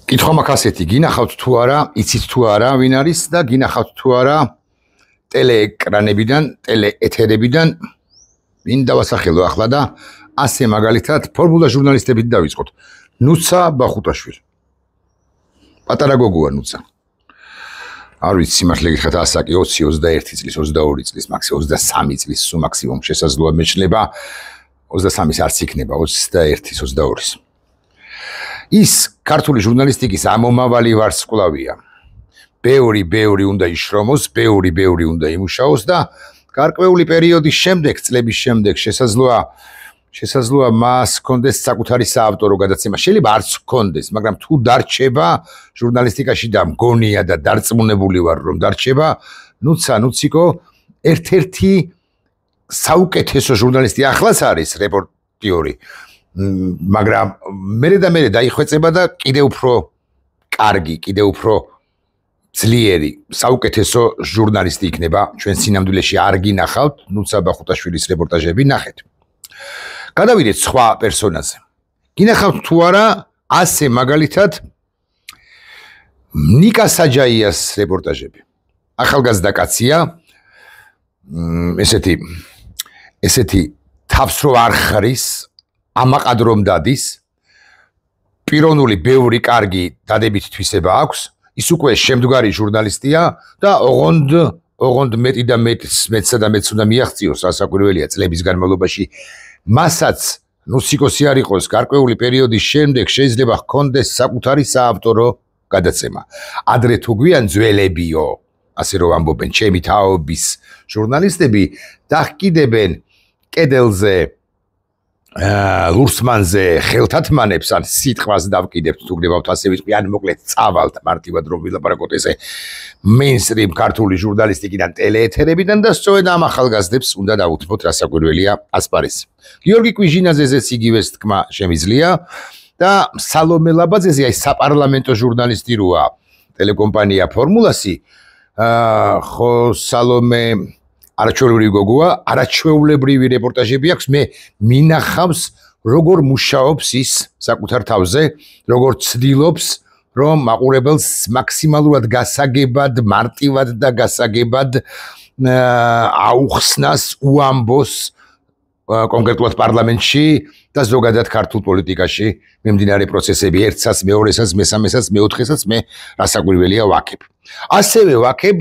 კითხვა მაქვს ასეთი, გინახავთ თუ არა, იცით თუ არა, ვინ არის და გინახავთ თუ არა ტელეეკრანებიდან, ტელეეთერებიდან ვინ დავასახელო ახლა და ასე მაგალითად ფორმულა ჟურნალისტებით დავიწყოთ. ნუცა ბახუტაშვილი. პატარა გოგოა ნუცა. არ ვიცი სიმართლე გითხრათ ასაკი 20, 21 წლის, 22 წლის, მაქსიმუმ 23 წლის, სულ მაქსიმუმ შესაძლოა მეჩნდება 23-ის არც იქნება 21-ის, 22-ის. ის ქართული ჟურნალისტიკის ამომავალი ვარსკვლავია. ბევრი უნდა იშრომოს, ბევრი უნდა იმუშაოს და გარკვეული პერიოდის შემდეგ, წლების შემდეგ შესაძლოა მას ჰქონდეს საკუთარი საავტორო გადაცემა. შეიძლება არც ჰქონდეს, მაგრამ თუ დარჩება ჟურნალისტიკაში და მგონია და დარწმუნებული ვარ, რომ დარჩება, ნუციკო ერთ-ერთი საუკეთესო ჟურნალისტი ახლაც არის რეპორტიორი. მაგრამ მე დაიხვეწება და კიდევ უფრო კარგი, კიდევ უფრო ძლიერი, საუკეთესო ჟურნალისტი იქნება. ჩვენ სინამდვილეში არ გინახავთ ნუცა ბახუტაშვილის რეპორტაჟები, ნახეთ. გადავიდეთ სხვა პერსონაზე. გინახავთ თუ არა, ასე მაგალითად ნიკა საჯაიას რეპორტაჟები. ახალგაზრდა კაცია, ესეთი თავს რო არ ხრის, ამაყად რომ დადის, პიროვნული ბევრი კარგი დადებითი თვისება აქვს, ის უკვე შემდგარი ჟურნალისტია და ოღონდ მეტი და მეტსა და მეტს უნდა მიაღწიოს, რასაკვირველია წლების განმავლობაში. მასაც ნუსიკოსი არ იყოს, გარკვეული პერიოდის შემდეგ შეიძლება ჰქონდეს საკუთარი საავტორო გადაცემა. ადრე თუ გვიან ძველებიო, ასე რომ ამბობენ, ჩემი თაობის ჟურნალისტები დახკიდებენ კედელზე ლურსმანზე ხელთათმანებს ან სიტყვას დავკიდებთ თუ გნებავთ ასე ვიტყვი ან მოკლედ წავალთ მარტივად რომ ვილაპარაკოთ ესე მეინსტრიმ ქართული ჟურნალისტიკიდან ტელეეთერებიდან და სწორედ ამ ახალგაზრდებს უნდა დაუთმოთ რასაკვირველია ასპარეზი. გიორგი კვიჟინაძეზეც იგივეს თქმა შემიძლია და სალომე ლაბაძეზე აი საპარლამენტო ჟურნალისტი როა ტელეკომპანია ფორმულასი ხო სალომე არაჩვეულებრივი გოგოა, არაჩვეულებრივი რეპორტაჟები აქვს, მე მინახავს როგორ მუშაობს ის საკუთარ თავზე, როგორ ცდილობს რომ მაყურებელს მაქსიმალურად გასაგებად, მარტივად და გასაგებად აუხსნას, უამბოს კონკრეტულად პარლამენტში და ზოგადად ქართულ პოლიტიკაში მიმდინარე პროცესები ერთსაც, მეორესაც, მესამესაც, მეოთხესაც მე რასაკვირველია ვაქებ. ასევე ვაქებ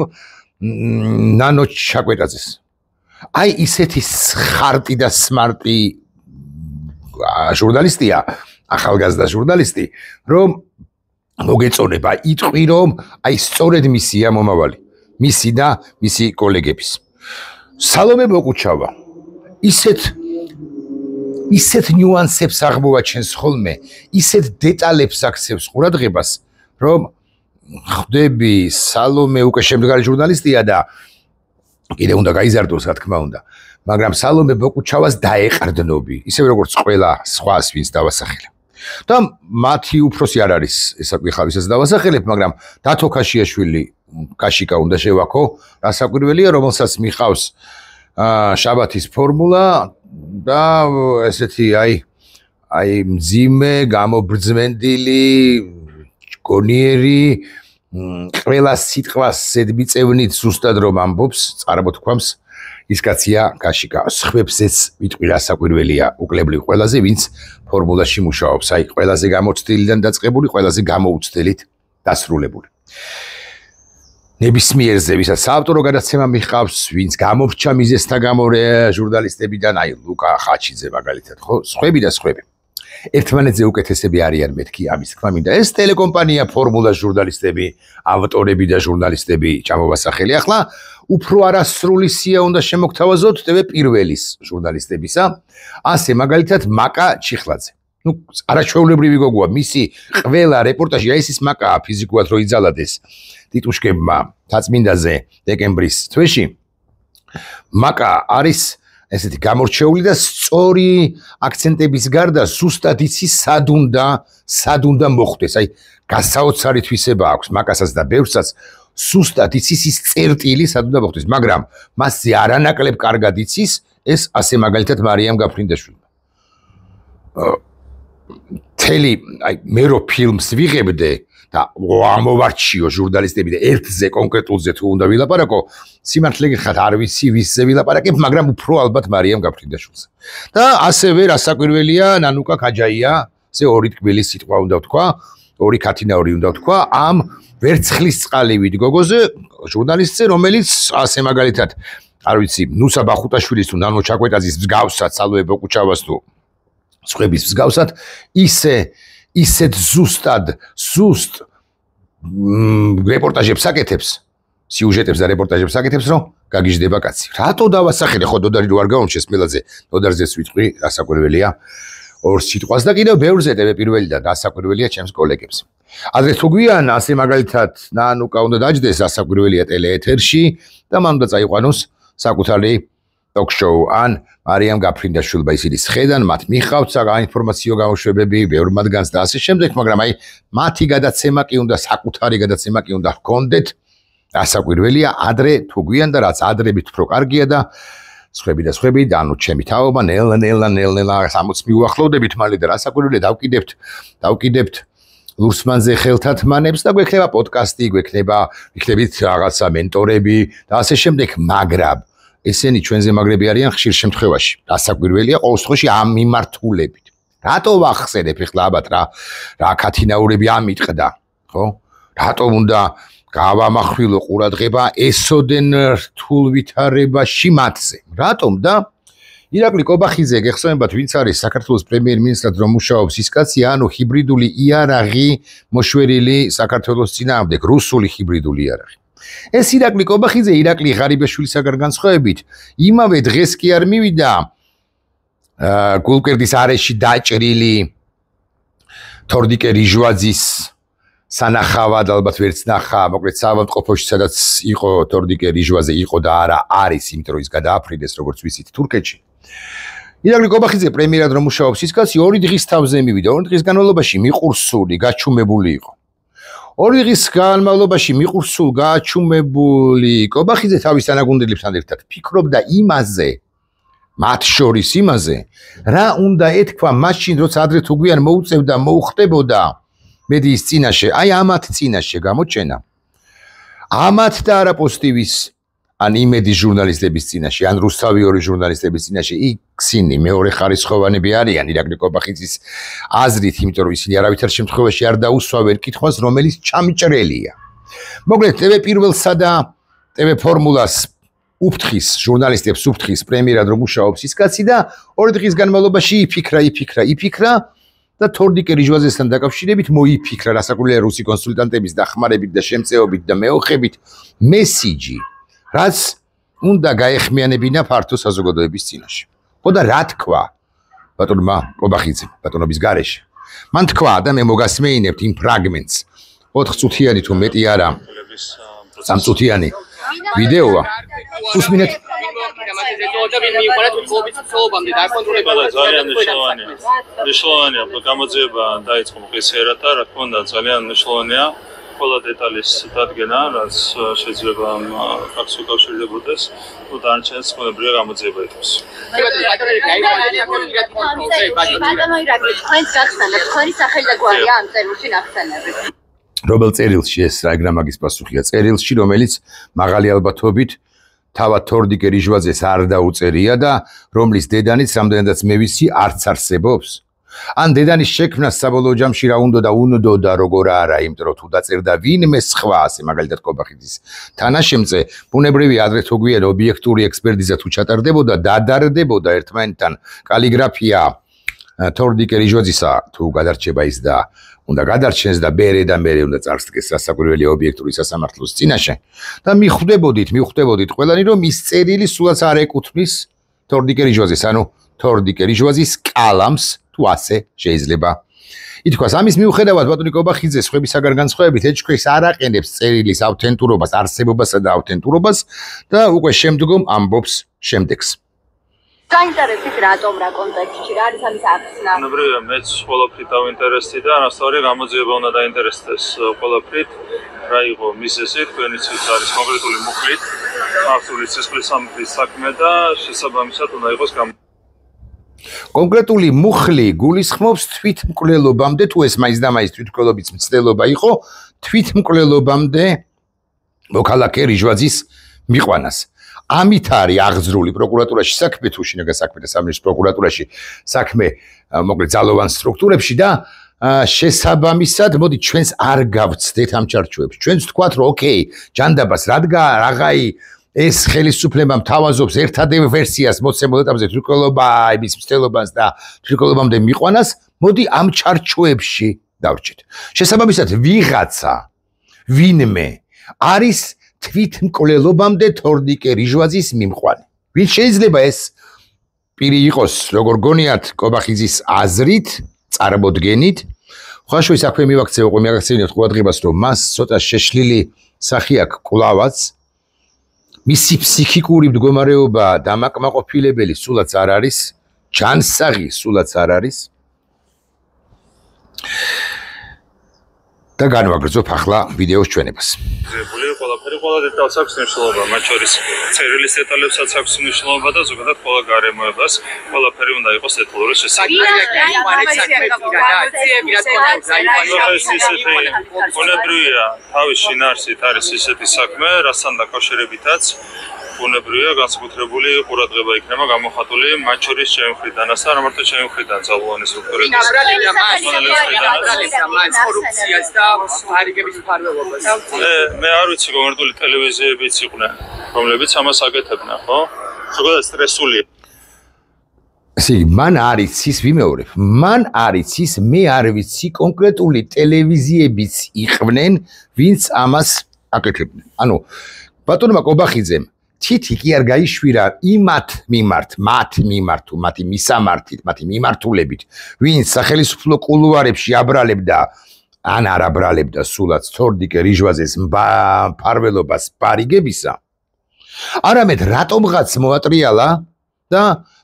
ნანო ჩაკვეტაძეს. აი ისეთი ხარტი და სმარტი ჟურნალისტია, ახალგაზრდა ჟურნალისტი, რომ მოგეწონება იტყვი, რომ აი სწორედ მისია მომავალი, მისი და მისი კოლეგების. სალომე ბოკუჩავა ისეთ ნიუანსებს აღმოვაჩენს ხოლმე, ისეთ დეტალებს აქცევს ყურადღებას, რომ ხვდები სალომე უკვე შემდგარი ჟურნალისტია და კიდე უნდა გაიზარდოს რა თქმა უნდა, მაგრამ სალომე ბოკუჩავას დაეყრდნობი, ისევე როგორც ყველა სხვას ვინც დავასახელებ. და მათი უფროსი არ არის ესა ვიხავისაც დავასახელებ, მაგრამ დათო ქაშიაშვილი კაშიკა უნდა შევაქო, რასაკვირველია, რომელსაც მიხავს შაბათის ფორმულა და ესეთი აი მძიმე, გამობრძმენდილი გონიერი ყველა სიტყვას ზედმიწევნით ზუსტად რომ ამბობს, წარმოთქვამს ის კაცია კაშიკა. სხვებზეც ვიტყვი რასაკვირველია უკლებლივ ყველაზე, ვინც ფორმულაში მუშაობს, აი ყველაზე გამოცდილიდან დაწყებული, ყველაზე გამოუცდელით დასრულებული. ნებისმიერზე, ვისაც საავტორო გადაცემა მიჰყავს, ვინც გამორჩა მიზეზთა გამო ჟურნალისტებიდან, აი ლუკა ხაჩიძე მაგალითად, ხო, სხვები და სხვები. ერთმანეთზე უკეთესები არიან მეთქი ამის თქმა მინდა. ეს ტელეკომპანია ფორმულა ჟურნალისტები, ავტორები და ჟურნალისტები ჩამოვასახელი. ახლა უფრო არასრული სია უნდა შემოგთავაზოთ TV პირველის ჟურნალისტებისა. ასე მაგალითად მაკა ჩიხლაძე. არაჩვეულებრივი გოგოა, მისი ყველა რეპორტაჟი, აი ეს ის მაკაა ფიზიკურად რო იძალადეს ტიტუშკებმა თაწმინდაზე დეკემბრის თვეში. მაკა არის ესეთი გამორჩეული და სწორი აქცენტების გარდა ზუსტად იცის სად უნდა მოხვდეს. აი გასაოცარი თვისება აქვს მაკასაც და ბევრსაც ზუსტად იცის ის წერტილი სად უნდა მოხვდეს, მაგრამ მასზე არანაკლებ კარგად იცის ეს ასე მაგალითად მარიამ გაფრინდაშვილმა. თელი აი მე რო ფილმს ვიღებდე და ამოვარჩიო ჟურნალისტები და ერთზე კონკრეტულზე თუ უნდა ვილაპარაკო, სიმართლე გითხრათ არ ვიცი ვისზე ვილაპარაკებ, მაგრამ უფრო ალბათ მარიამ გაფრინდაშვილზე. და ასევე რასაკვირველია, ნანუკა ქაჯაია, ესე ორი თბილის სიტყვა უნდა ვთქვა, ორი ქათინაური უნდა ვთქვა, ამ ვერცხლის წყალივით გოგოზე, ჟურნალისტზე, რომელიც ასე მაგალითად, არ ვიცი, ნუსა ბახუტაშვილის თუ ნანო ჩაკვეტაძის მსგავსად, სალვე ბოკუჩავას თუ სხვების მსგავსად, ისეთ ზუსტ რეპორტაჟებს აკეთებს, სიუჟეტებს და რეპორტაჟებს აკეთებს, რომ გაგიჟდება კაცი. რატო დავასახელე, ხო დოდარი რო არ გავუმჩეს მილაძე, დოდარზეც ვიტყვი, რასაკვირველია, ორ სიტყვას და კიდევ ბევრზე ტევე პირველიდან რასაკვირველია ჩემს კოლეგებს. ადრე თუ გვიან, ასე მაგალითად, ნანუკა უნდა დაჯდეს რასაკვირველია ტელეეთერში და მან უნდა წაიყვანოს საკუთარი ტოქ-შოუ ან მარიამ გაფრინდაშვილმა ისინი სხედან, მათ მიხავთ საინფორმაციო გამოშვებები, ბევრ მათგანს და ასე შემდეგ, მაგრამ აი მათი გადაცემა კი უნდა, საკუთარი გადაცემა კი უნდა ჰქონდეთ, რასაკვირველია, ადრე თუ გვიან და რაც ადრებით უფრო კარგია და სხვები და ანუ ჩემი თაობა ნელა 60 მიუახლოვდებით მალე და რასაკვირველია დავკიდებთ ლურსმანზე ხელთათმანებს და გვექნება პოდკასტი, იქნებით რაღაცა მენტორები და ასე შემდეგ, მაგრამ ესენი ჩვენზე მაგრები არიან ხშირ შემთხვევაში. რასაკვირველია ყოველ შემთხვევაში ამ მიმართულებით. რატო ვახსენებ ეხლა ალბათ რა ქათინაურები ამიტყდა, ხო? რატომ უნდა გავამახვილო ყურადღება ესოდენ რთულ ვითარებაში მათზე? რატომ და ირაკლი კობახიძე გეხსოვებათ, ვინც არის საქართველოს პრემიერ-მინისტრად რომ მუშაობს ის კაცი, ანუ ჰიბრიდული იარაღი მოშვერილი საქართველოს წინააღმდეგ, რუსული ჰიბრიდული იარაღი. ეს ირაკლი კობახიძე, ირაკლი ღარიბაშვილისაგან განსხვავებით, იმავე დღეს კი არ მივიდა გულკვირდის არეში დაჭრილი თორდიკე რიჟვაძის სანახავად, ალბათ ვერც ნახა, მოკლედ საავადმყოფოში, სადაც იყო თორდიკე რიჟვაძე, იყო და არა არის, იმიტომ რომ ის გადააფრინდეს, როგორც ვიცით, თურქეთში. ირაკლი კობახიძე პრემიერად რომ მუშაობს ის კაცი, 2 დღის თავზე მივიდა, 2 დღის განმავლობაში მიყურსული, გაჩუმებული იყო. 2 დღის განმავლობაში მიყურსულ გაჩუმებული კობახიძე თავის თანაგუნდელებთან ერთად ფიქრობდა იმაზე, მათ შორის იმაზე, რა უნდა ეთქვა მაშინ, როცა ადრე თუ გვიან მოუწევდა, მოუხდებოდა მედიის წინაშე, აი ამათ წინაშე გამოჩენა. ამათ და არა პოზიტივის ან იმედის ჟურნალისტების წინაშე, ან რუსთავიორის ჟურნალისტების წინაშე, ისინი მეორე ხარისხოვანები არიან ირაკლი კობახიძის აზრით, იმიტომ რომ ისინი არავითარ შემთხვევაში არ დაუსვავენ კითხვას, რომელიც ჩამჭრელია. მოკლედ, TV პირველსა და TV ფორმულას უფთხის, ჟურნალისტებს უფთხის პრემიერად რომ მუშაობს ის კაცი და 2 დღის განმავლობაში იფიქრა და თორდიკე რიჟვაძესთან დაკავშირებით მოიფიქრა, რასაკვირველია რუსი კონსულტანტების დახმარებით და შემწეობით და მეოხებით მესიჯი, რაც უნდა გაეხმიანებინა ფართო საზოგადოების წინაშე. ხო და რა თქვა ბატონმა კობახიძემ, ბატონობის გარეშე? მან თქვა და მე მოგასმეინებთ იმ ფრაგმენტს, 4 წუთიანი თუ მეტი არა, 3 წუთიანი ვიდეოა. უსმინეთ მნიშვნელოვანია გამოძიება დაიწყო მყისიერად და რა თქმა უნდა ძალიან მნიშვნელოვანია ყველა დეტალის დადგენა, რაც შეიძლება ფაქტს უკავშირდებოდეს, თუ დანარჩენს ყველაფერია გამოძიება ითქოს. ბატონო ირაკლი, თქვენს გახსენებთ, თქვენი სახელი და გვარია ამ წერილში ნახსენები. რომელ წერილში ეს რაიგრამაგის პასუხია? წერილში, რომელიც მაღალი ალბათობით თავად თორდიკე რიჟვაძეს არ დაუწერია და რომლის დედანიც რამდენადაც მე ვიცი არც არსებობს. ან დედანის შექმნას საბოლოო ჯამში რა უნდა როგორ არა, იმიტომ რომ თუ დაწერდა ვინმე სხვა, ასე მაგალითად კობახიძის თანაშემწე, ბუნებრივია ადრე თუ გვიან ობიექტური ექსპერტიზა თუ ჩატარდებოდა, დადარდებოდა ერთმანეთთან კალიგრაფია თორდიკე რიჟვაძისა თუ გადარჩება ის და უნდა გადარჩენს და მერე უნდა წარსდგეს რასაკვირველია ობიექტური სასამართლოს წინაშე და მიხვდებოდით ყველანი რომ ის წერილი სულაც არ ეკუთვნის თორდიკე რიჟვაძეს, ანუ თორდიკე რიჟვაძის კალამს თუ ასე შეიძლება ითქვას. ამის მიუხედავად ბატონი კობახიძე სხვებისაგან განსხვავებით ეჭქვრის არ აყენებს წერილის ავთენტურობას, არსებობასა და ავთენტურობას და უკვე შემდგომ ამბობს შემდეგს. გაინტერესებით რატომ რა კონტექსტში რა არის ამის ახსნა? ბუნებრივია მეც ყველაფრით დავინტერესდი და რასთავარია გამოძიება უნდა დაინტერესდეს ყველაფრით. რა იყო მიზეზი, თქვენიც არის კონკრეტული მუხლით, ქართული სისხლის სამართლის საქმე და შესაბამისად უნდა იყოს კონკრეტული მუხლი გულისხმობს თვითმკვლელობამდე, თუ ეს მაინც და მაინც თვითმკვლელობის მცდელობა იყო, თვითმკვლელობამდე მოქალაქე რიჟვაძის მიყვანას. ამით არის აღძრული პროკურატურაში საქმე, თუ შინაგან საქმეთა სამინისტროს პროკურატურაში საქმე, მოკლედ ძალოვან სტრუქტურებში და შესაბამისად, მოდი ჩვენს არ გავცდეთ ამ ჩარჩოებს. ჩვენც ვთქვათ, რომ ოკეი, ჯანდაბას რაღაცაი ეს ხელისუფლება მთავაზობს ერთადევ ვერსიას მოცემულ ეტაპზე თვითმკვლელობა, იმის მცდელობას და თვითმკვლელობამდე მიყვანას, მოდი ამ ჩარჩოებში დავრჩეთ. შესაბამისად, ვიღაცა, ვინმე არის თვითმკვლელობამდე თორნიკე რიჟვაძის მიმყვანი. ვინ შეიძლება ეს პირი იყოს, როგორ გონიათ კობახიძის აზრით, წარმოდგენით, ხოშოი საქმე მივაქცევ, მივაქცევინებთ ყურადღებას, რომ მას ცოტა შეშლილი სახი აქვს კლავაც. მისი ფსიქიკური მდგომარეობა დამაკმაყოფილებელი სულაც არ არის, ჯანსაღი სულაც არ არის. და განვაგრძობ ახლა ვიდეოს ჩვენებას. ყველაფერი ყველა დეტალს აქვს მნიშვნელობა, მათ შორის წერილის დეტალებსაც აქვს მნიშვნელობა და ზოგადად ყველა გარემოებას, ყველაფერი უნდა იყოს დეტალური ბუნებრივია, თავის შინაარსით არის ისეთი საქმე, რასთან დაკავშირებითაც ბუნებრივია განსაკუთრებული ყურადღება იქნება გამოხატული მათ შორის ჩემი მხრიდანაც და არა მარტო ჩემი მხრიდან ძალოვანი სტრუქტურების კორუფციას და არიგების მფარველობას. მე არ ვიცი კონკრეტული ტელევიზიებიც იყვნენ, რომლებიც ამას აკეთებდნენ, ხო? ზოგადად სტრესულია. ესე იგი, მან არ იცის, ვიმეორებ, მან არ იცის, მე არ ვიცი კონკრეტული ტელევიზიებიც იყვნენ, ვინც ამას აკეთებდნენ. ანუ ბატონმა კობახიძემ თითი კი არ გაიშვირა იმათ მიმართ, მათი მისამართით, მათი მიმართულებით, ვინც სახელმწიფო კულუარებში აბრალებდა ან არ აბრალებდა სულაც თორნიკე რიჟვაძეს მფარველობას პარიგებისა. არამედ რატომღაც მოატრიალა და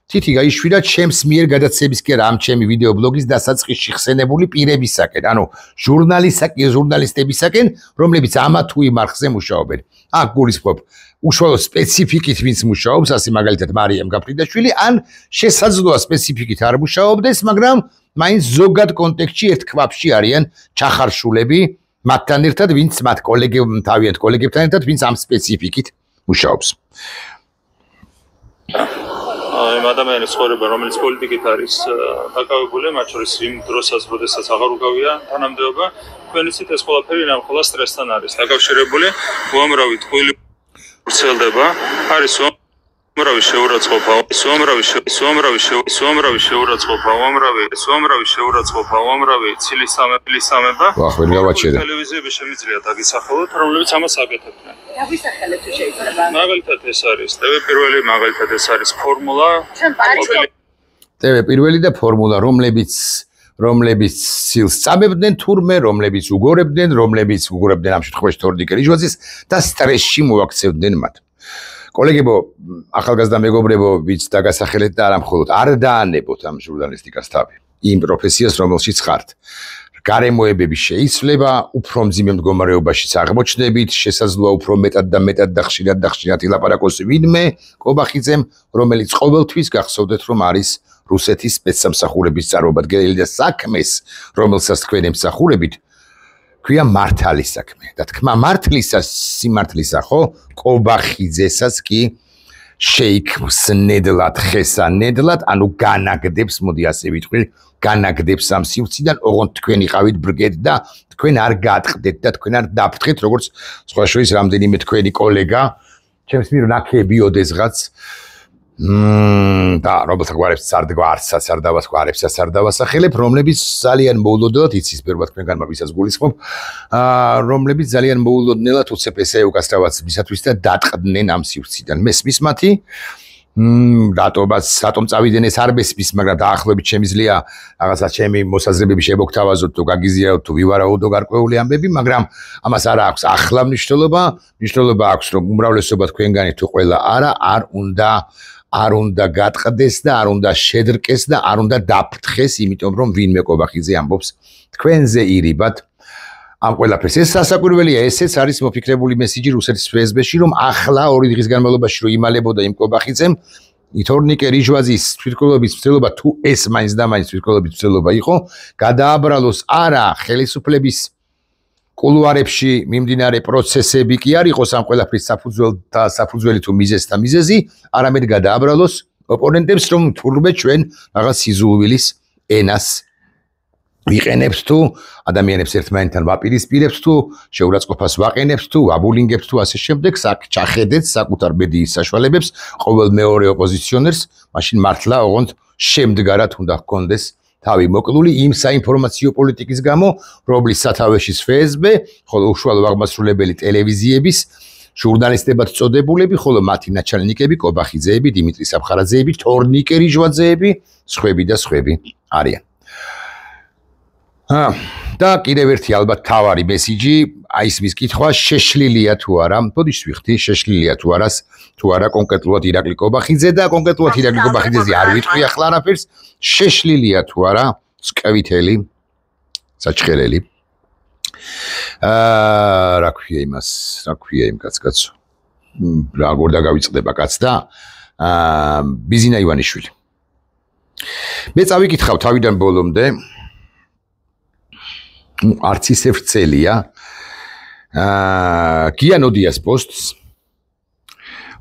თითი გაიშვირა ჩემს მიერ გადაცემისკენ ამ ჩემი ვიდეო ბლოგის დასაწყისში ხსენებული პირებისაკენ, ანუ ჟურნალისტებისაკენ, რომლებიც ამა თუ იმ არხზე მუშაობენ. აქ გულისხმობ უშუალო სპეციფიკით ვინც მუშაობს, ასე მაგალითად მარიამ გაფრინდაშვილი, ან შესაძლოა სპეციფიკით არ მუშაობდეს, მაგრამ მაინც ზოგად კონტექსტში ერთ ქვაბში არიან ჩახარშულები მათთან ერთად, ვინც მათ თავიანთ კოლეგებთან ერთად, ვინც ამ სპეციფიკით მუშაობს. იმ ადამიანის ცხოვრება, რომელიც პოლიტიკით არის დაკავებული, მათ შორის იმ დროსაც, როდესაც აღარ უკავია თანამდებობა, თქვენიცით ეს ყველაფერი ნახვალ სტრესთან არის დაკავშირებული, უამრავი ტყუილი ვრცელდება, არის უამრავი შეურაცხყოფა, უამრავი ცილისამება, ტელევიზიები შემიძლია დაგისახელოთ, რომლებიც ამას აკეთებდნენ. დავისახელეთ თუ შეიძლება. მაგალითად ეს არის TV პირველი, მაგალითად ეს არის ფორმულა. TV პირველი და ფორმულა, რომლებიც სილს წამებდნენ თურმე, რომლებიც უგორებდნენ ამ შემთხვევაში თორნიკე რიჟვაძის და სტრესში მოაქცევდნენ მათ. კოლეგებო, ახალგაზრდა მეგობრებო, ვინც დაგასახელეთ და არა მხოლოდ არ დაანებოთ ამ ჟურნალისტიკას თავი, იმ პროფესიას, რომელშიც ხართ. გარემოებები შეიძლება, უფრო მძიმე მდგომარეობაშიც აღმოჩნდებით, შესაძლოა უფრო მეტად და ხშირად ილაპარაკოს ვინმე კობახიძემ, რომელიც ყოველთვის გახსოვდეთ, რომ არის რუსეთის სპეცსამსახურების წარმომადგენელი და საქმეს, რომელსაც თქვენ ემსახურებით, ქვია მართალის საქმე. და თქმა მართლისა, სიმართლისა, ხო, კობახიძესაც კი შეიქმს ნედლად, ხესა ნედლად, ანუ განაგდებს, მოდი ასე ვიტყვი, განაგდებს ამ სივრციდან, ოღონდ თქვენ იყავით ბრგეთ და თქვენ არ გაატყდეთ და თქვენ არ დაფრთხეთ, როგორც სხვა შორის რამდენიმე თქვენი კოლეგა, ჩემს მიერ ნაქეები ოდესღაც და რომელთა გვარებსაც არ დავასახელებ, რომლებიც ძალიან მოულოდნელად იცის ბევრად თქვენგანმა ვისაც გულისხმობ, რომლებიც ძალიან მოულოდნელად უცებ ესე უკასრავაც მისათვის და დატყდნენ ამ სივრციდან. მესმის მათი რატომ წავიდნენ ეს არ მესმის, მაგრამ დაახლოებით შემიძლია რაღაცა ჩემი მოსაზრებები შემოგთავაზოთ თუ გაგიზიაროთ თუ ვივარაუდო გარკვეული ამბები, მაგრამ ამას არ აქვს ახლა მნიშვნელობა აქვს, რომ უმრავლესობა თქვენგანი თუ ყველა არ უნდა გატყდეს და არ უნდა შედრკეს და არ უნდა დაფრთხეს, იმიტომ რომ ვინმე კობახიძე ამბობს თქვენზე ირიბად ამ ყველაფერს. ეს სასაკვირველია, ესეც არის მოფიქრებული მესიჯი რუსეთის ფსბ-ში, რომ ახლა 2 დღის განმავლობაში რომ იმალებოდა იმ კობახიძემ, თორნიკე რიჟვაძის თვითმკვლელობის მცდელობა თუ ეს მაინც და მაინც თვითმკვლელობის მცდელობა იყო, გადააბრალოს არა ხელისუფლების კულუარებში მიმდინარე პროცესები კი არ იყოს ამ ყველაფრის საფუძველი თუ მიზეზი და მიზეზი, არამედ გადააბრალოს ოპონენტებს, რომ თურმე ჩვენ რაღაც სიზულვილის ენას ვიყენებთ თუ ადამიანებს ერთმანეთთან ვაპირისპირებთ თუ შეურაცხყოფას ვაყენებთ თუ ვაბულინგებთ თუ ასე შემდეგ, ჩახედეთ საკუთარ ბედიის საშუალებებს ყოველ მეორე ოპოზიციონერს, მაშინ მართლა ოღონდ შემდგარად უნდა ჰქონდეს თავი მოკლული იმ საინფორმაციო პოლიტიკის გამო, რომლის სათავეშიც FSB, ხოლო უშუალო აღმასრულებელი ტელევიზიების ჟურნალისტებად წოდებულები, ხოლო მათი ნაჩალნიკები, კობახიძეები, დიმიტრი საფხარაძეები, თორნიკე რიჟვაძეები, სხვები და სხვები არიან. და კიდევ ერთი ალბათ თავარი მესიჯი, აი ის კითხვა შეშლილია თუ არა, ბოდიშ ვიხდი, შეშლილია თუ არა კონკრეტულად ირაკლი კობახიძე და კონკრეტულად ირაკლი კობახიძეზე არ ვიტყვი ახლა არაფერს, შეშლილია თუ არა სკევითელი საჩხერელი. რა ქვია იმას, რა ქვია იმ კაცკაცო. როგორ დაგავიწყდება კაც და ბიზინა ივანიშვილი. მე წავიკითხავ თავიდან ბოლომდე არც ისე ვრცელია გიანოდიას პოსტს,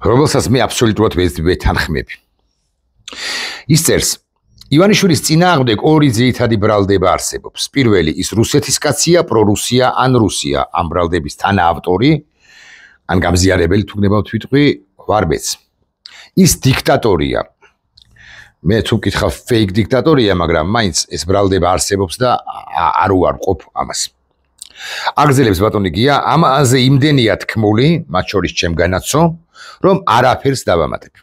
რომელსაც მე აბსოლუტურად ვეთანხმები. ის წერს, ივანიშვილის წინააღმდეგ ორი ძირითადი ბრალდება არსებობს. პირველი ის რუსეთის კაცია, პრორუსია ან რუსია, ამ ბრალდების თანაავტორი, ან გამზიარებელი თუ გნებავთ ვიტყვი, ვარბეც. ის დიქტატორია. მე თუ ვკითხავ fake დიქტატორია, მაგრამ მაინც ეს ბრალდება არსებობს და არ უარყოფ ამას. აგზელებს ბატონი გია, ამაზე იმდენია თქმული, მათ შორის ჩემგანაცო, რომ არაფერს დავამატებ.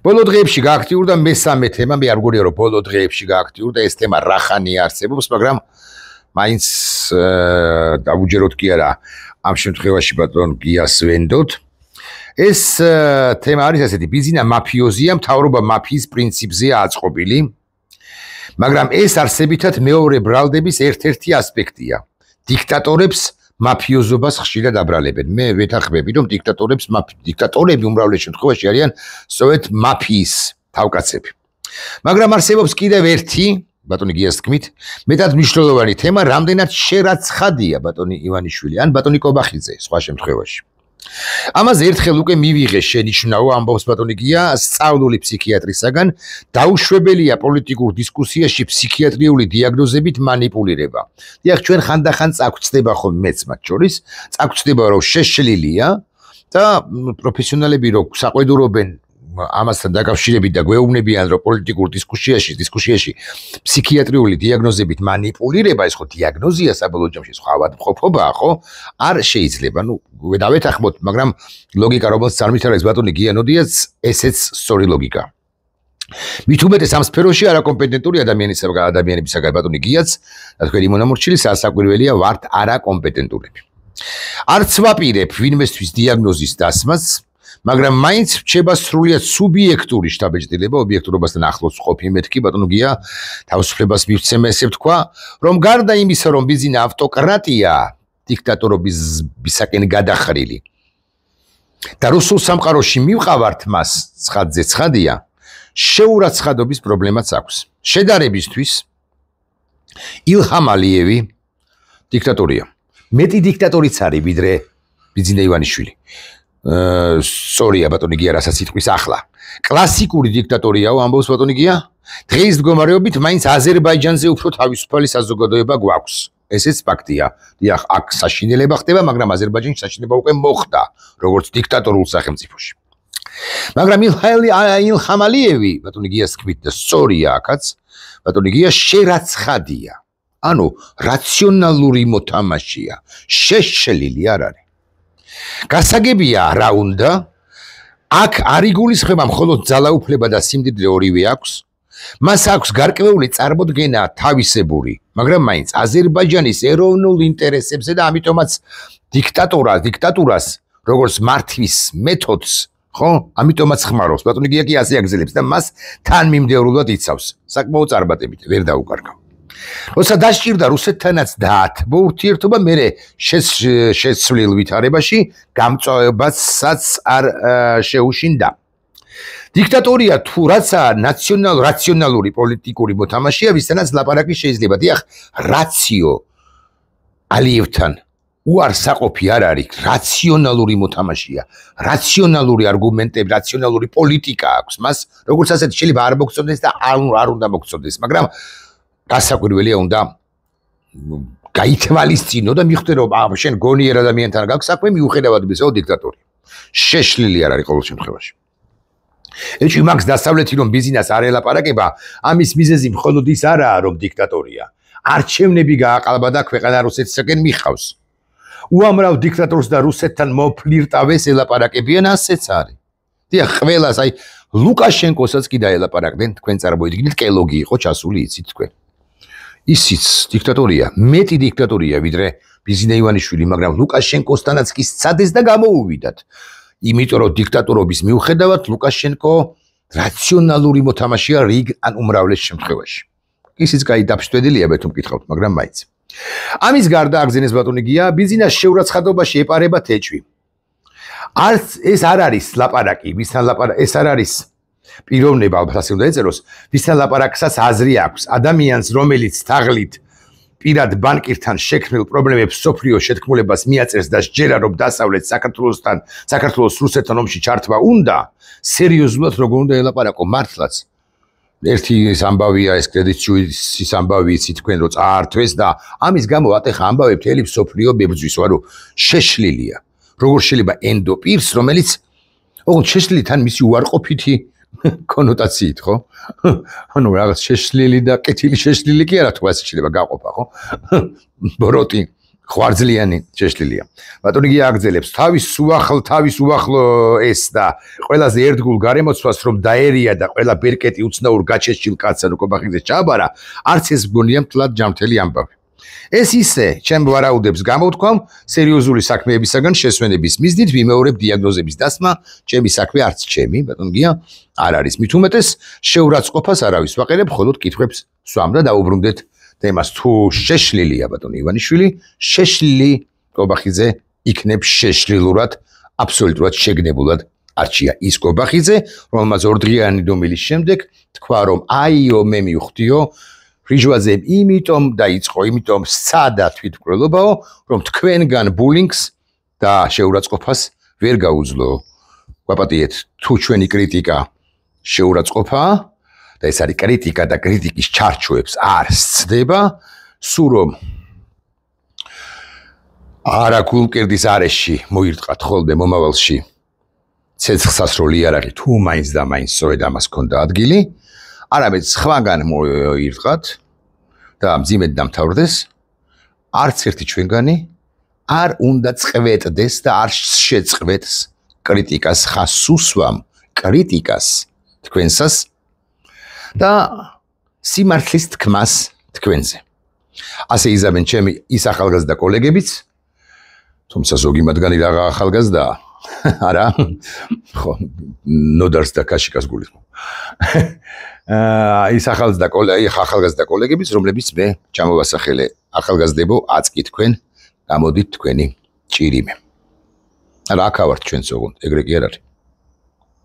ბოლო დღეებში გააქტიურდა მესამე თემა, მე არ გქონია რომ ბოლო დღეებში გააქტიურდა ეს თემა რახანი არსებობს, მაგრამ მაინც დავუჯეროთ კი არა ამ შემთხვევაში ბატონ გიას ვენდოთ. ეს თემა არის ასეთი, ბიზინა მაფიოზია, მთავრობა მაფიის პრინციპზეა აწყობილი, მაგრამ ეს არსებითად მეორე ბრალდების ერთ-ერთი ასპექტია. დიქტატორებს მაფიოზობას ხშირად აბრალებენ. მე ვეთანხმები, რომ დიქტატორები უმრავლეს შემთხვევაში არიან სწორედ მაფიის თავკაცები. მაგრამ არსებობს კიდევ ერთი, ბატონი გიას თქმით, მეტად მნიშვნელოვანი თემა, რამდენად შერაცხადია ბატონი ივანიშვილი ან ბატონი კობახიძე სხვა შემთხვევაში. ამაზე ერთხელ უკვე მივიღე შენიშვნაო, ამბობს ბატონი გია, სწავლული ფსიქიატრისაგან, დაუშვებელია პოლიტიკურ დისკუსიაში ფსიქიატრიული დიაგნოზებით მანიპულირება. დიახ, ჩვენ ხანდახან წაგვწდება ხოლმე მეც მათ შორის, წაგვწდება რომ შეშლილია და პროფესიონალები რო საყვედურობენ ამასთან დაკავშირებით და გვეუბნებიან რომ პოლიტიკურ დისკუსიაში ფსიქიატრიული დიაგნოზებით მანიპულირება, ეს ხო დიაგნოზია საბოლოო ჯამში, სხვა ავადმყოფობაა, ხო? არ შეიძლება, დავეთანხმოთ, მაგრამ ლოგიკა რომელსაც არ მითარებს ბატონი გიანოდიას, ესეც სწორი ლოგიკა. მით უმეტეს ამ სფეროში არაკომპეტენტური ადამიანებისაგან ბატონი გიაც და თქვენი მონამორჩილი საასაკვირველია ვართ არაკომპეტენტურები. არც ვაპირებ ვინმესთვის დიაგნოზის დასმას, მაგრამ მაინც რჩება სრულიად სუბიექტური შთაბეჭდილება, ობიექტურობასთან ახლოს ყოფი მეთქი ბატონო გია თავისუფლებას მივცემ ესე ვთქვა, რომ გარდა იმისა, რომ ბიზინა ავტოკრატია, დიქტატორობისაკენ გადახრილი და რუსულ სამყაროში მივყავართ მას ცხადზე ცხადია, შეურაცხადობის პრობლემაც აქვს. შედარებისთვის ილჰამ ალიევი დიქტატორია. მეტი დიქტატორიც არის ვიდრე ბიზინა ივანიშვილი. სწორია ბატონი გია, რასაც იტყვის ახლა. კლასიკური დიქტატორიაო, ამბობს ბატონი გია. დღეის მდგომარეობით მაინც აზერბაიჯანზე უფრო თავისუფალი საზოგადოება გვაქვს. ესეც ფაქტია. დიახ, აქ საშინელება ხდება, მაგრამ აზერბაიჯანში საშინელება უკვე მოხდა, როგორც დიქტატორულ სახელმწიფოში. მაგრამ ილჰამ ალიევი, ბატონი გიას თქმით და სწორია აქაც, ბატონი გია შერაცხადია. ანუ რაციონალური მოთამაშეა, შეშლილი არ არის. გასაგებია რა უნდა, აქ არ იგულისხმება მხოლოდ ძალაუფლება და სიმდიდრე ორივე აქვს, მას აქვს გარკვეული წარმოდგენა თავისებური, მაგრამ მაინც აზერბაიჯანის ეროვნულ ინტერესებზე და ამიტომაც დიქტატურას, როგორც მართვის მეთოდს, ხო? ამიტომაც ხმარობს. ბატონი გია კი ასე აგზელებს და მას თან მიმდევრულად იცავს. საკმაოდ წარმატებით ვერ დაუკარგავ. როცა დასჭირდა რუსეთთანაც დაათბო ურთიერთობა, მერე შეცვლილ ვითარებაში გამწვავებასაც არ შეუშინდა. დიქტატორია თუ რაცა რაციონალური პოლიტიკური მოთამაშეა, ვისთანაც ლაპარაკი შეიძლება. დიახ, რაციო ალიევთან უარსაყოფი არ არის, რაციონალური მოთამაშეა. რაციონალური არგუმენტები, რაციონალური პოლიტიკა აქვს მას, როგორც ასეთი შეიძლება არ მოგწონდეს და არ უნდა მოგწონდეს, მაგრამ გასაკვირველია უნდა გაითვალისწინო და მიხვდე რომ შენ გონიერ ადამიანთან გაქვს საქმე, მიუხედავად იმისა, რომ დიქტატორია. შეშლილი არ არის ყოველ შემთხვევაში. ეჭვი მაქვს დასავლეთი რომ ბიზნეს არ ელაპარაკება, ამის მიზეზი მხოლოდ ის არაა რომ დიქტატორია. არჩევნები გააყალბა და ქვეყანა რუსეთისაკენ მიხავს. უამრავ დიქტატორს და რუსეთთან მოფლირტავეს ელაპარაკებიან, ასეც არის. დიახ, ყველას აი ლუკაშენკოსაც კი დაელაპარაკდნენ, თქვენ წარმოიდგინეთ, კელოგი იყო ჩასული, იცით თქვენ. ისიც დიქტატორია, მეტი დიქტატორია ვიდრე ბიზნე ივანიშვილი, მაგრამ ლუკაშენკოსთანაც კი სცადეს და გამოუვიდათ. იმიტომ რომ დიქტატორობის მიუხედავად ლუკაშენკო რაციონალური მოთამაშეა რიგ ან უმრავლეს შემთხვევაში. ისიც კაი დაფშვიდელია მე თუ მკითხავთ, მაგრამ მაინც. ამის გარდა აგზენეს ბატონი გია, ბიზნეს შეურაცხყოფაში ეპარება თეჭვი. არც ეს არ არის ლაპარაკი, ვისთან ლაპარაკი, ეს არ არის პიროვნება, ალბათ ასე უნდა ეწეროს, ვისთან ლაპარაკსაც აზრი აქვს. ადამიანს, რომელიც თაღლით პირად ბანკირთან შექმნილ პრობლემებს სოფლიო შეთქმულებას მიაწერს და სჯერა რომ დასავლეთ საქართველოს რუსეთთან ომში ჩართვა უნდა, სერიოზულად როგორ უნდა ელაპარაკო მართლაც. ერთი ის ამბავია, ეს კრედიტ სუისის ამბავი, იცით თქვენ რომ წაართვეს და ამის გამო ატეხა ამბავი მთელი სოფლიო მებრძვის, ვარო შეშლილია. როგორ შეიძლება ენდო პირს, რომელიც ოღონდ შეშლილი თან მისი უარყოფითი კონოტაციით, ხო? ანუ რაღაც შეშლილი და კეთილი შეშლილი კი არა, თუ ასე შეიძლება გაყოფა, ხო? ბოროტი ხვარძლიანი შეშლილია. ბატონი გია აგზელებს თავის უახლო ეს და ყველაზე ერთგულ გარემოცვას რომ დაერია და ყველა ბერკეტი უცნაურ გაჩეშილ კაცსა და კობახიძე ჩაბარა, არც ეს გონია მთლად ჯამთელი ამბავი. ეს ისე ჩემ ვარაუდებს გამოვთქვამ სერიოზული საქმეებისაგან შესვენების მიზნით ვიმეორებ დიაგნოზების დასმა, ჩემი საქმე არც ჩემი, ბატონ გია, არ არის. მით უმეტეს შეურაცხყოფას არავის ვაყენებ, მხოლოდ კითხვებს სვამ და დაუბრუნდეთ თემას. თუ შეშლილია ბატონ ივანიშვილი, შეშლილი კობახიძე იქნებ შეშლილურად, აბსოლუტურად შეგნებულად არჩია ის კობახიძე, რომელმაც ორდღიანი დომილის შემდეგ თქვა რომ აიო მე მივხვდიო რიჟვაძემ იმიტომ დაიწყო, იმიტომ სცადა თვითმკვლელობაო, რომ თქვენგან ბულინგს და შეურაცხყოფას ვერ გაუძლო. ვაპატიეთ, თუ ჩვენი კრიტიკა შეურაცხყოფაა და ეს არის კრიტიკა და კრიტიკის ჩარჩოებს არ სცდება, სულ რომ არა გულკერდის არეში მოირტყათ ხოლმე მომავალში ცეცხლსასროლი იარაღი, თუ მაინც და მაინც სწორედ ამას ჰქონდა ადგილი, არამედ სხვაგან მოირტყათ და მძიმედ დამთავრდეს, არც ერთი ჩვენგანი არ უნდა წყვეტდეს და არ შეწყვეტს კრიტიკას ხასუსვამ, კრიტიკას თქვენსას და სიმართლის თქმას თქვენზე. ასე იზამენ ჩემი ის ახალგაზრდა კოლეგებიც, თუმცა ზოგი მათგანი რაღა ახალგაზრდაა, არა, ხო, ნოდარს და კაშიკას გულისხმობ. ის ახალგაზრდა კოლეგებიც, რომლებიც მე ჩამოვასახელე, ახალგაზრდებო, აწკი თქვენ, გამოდით თქვენი ჭირიმე. რა აქ ავართ ჩვენც ოღონდ, ეგრე კი არ არის.